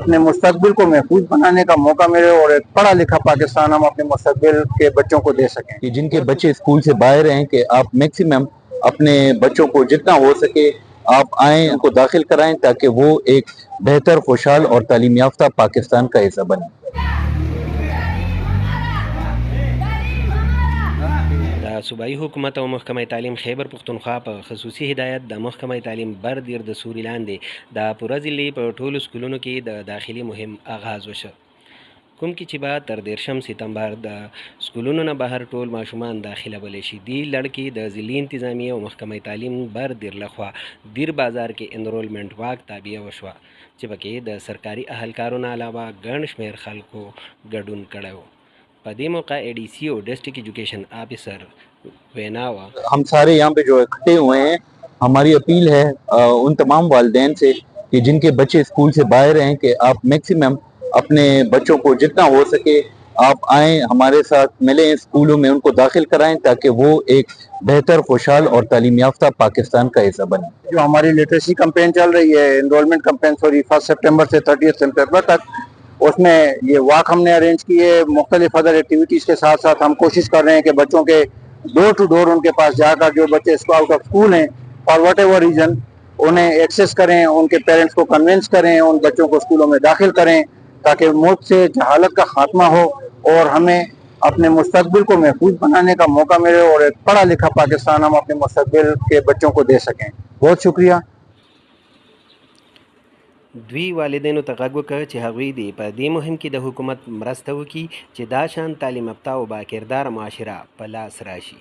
अपने मुस्तकबिल को महफूज बनाने का मौका मिले और एक पढ़ा लिखा पाकिस्तान हम अपने मुस्तकबिल के बच्चों को दे सकें। कि जिनके बच्चे स्कूल से बाहर हैं कि आप मैक्सिमम अपने बच्चों को जितना हो सके आप आएँ, उनको दाखिल कराएं ताकि वो एक बेहतर, खुशहाल और तालीम याफ्ता पाकिस्तान का हिस्सा बने। د सूबाई हुकूमत او محکمه تعلیم خیبر پښتونخوا په خصوصي هدایت د محکمه تعلیم بردیر د سوري لاندې د پوره ضلعې په ټولو سکولونو کې د داخلي مهم آغاز وشو، کوم کې چې به تر 13 سپتمبر د سکولونو نه بهر ټول ماشومان داخله بلی شي. دی لړ کې د ضلعي انتظامیه او محکمه تعلیم بردیر لخوا دیر بازار کې انرولمنٹ واک تابع وشوه چې پکې د سرکاري اهلکارو نه علاوه ګڼ شمېر خلکو ګډون کړی و. په دې موقع ADC او ډسټرکټ ایجوکیشن آفیسر ویناوا हम सारे यहाँ पे जो इकट्ठे हुए हैं, हमारी अपील है उन तमाम वालिदैन से कि जिनके बच्चे स्कूल से बाहर हैं कि आप मैक्सिमम अपने बच्चों को जितना हो सके आप आएँ, हमारे साथ मिलें, स्कूलों में उनको दाखिल कराएं ताकि वो एक बेहतर, खुशहाल और तालीम याफ्ता पाकिस्तान का हिस्सा बने। जो हमारी लिटरेसी कैंपेन चल रही है, एनरोलमेंट कैंपेन, सॉरी, 1 सितंबर से 30 सितंबर तक, उसमें ये वॉक हमने अरेंज किए। मुख्तलिफ अदर एक्टिविटीज़ के साथ साथ हम कोशिश कर रहे हैं कि बच्चों के डोर टू डोर उनके पास जाकर जो बच्चे आउट ऑफ स्कूल हैं फॉर वट एवर रीज़न उन्हें एक्सेस करें, उनके पेरेंट्स को कन्विंस करें, उन बच्चों को स्कूलों में दाखिल करें ताकि मुल्क से जहालत का खात्मा हो और हमें अपने मुस्तकबिल को महफूज बनाने का मौका मिले और एक पढ़ा लिखा पाकिस्तान हम अपने मुस्तकबिल के बच्चों को दे सकें। बहुत शुक्रिया। دوی والدینو ته غږ وکړ چې هغوی دې په دې مهم کې د حکومت مرسته وکړي چې دا شان تعلیم یافته او باکرداره معاشره په لاس راشي.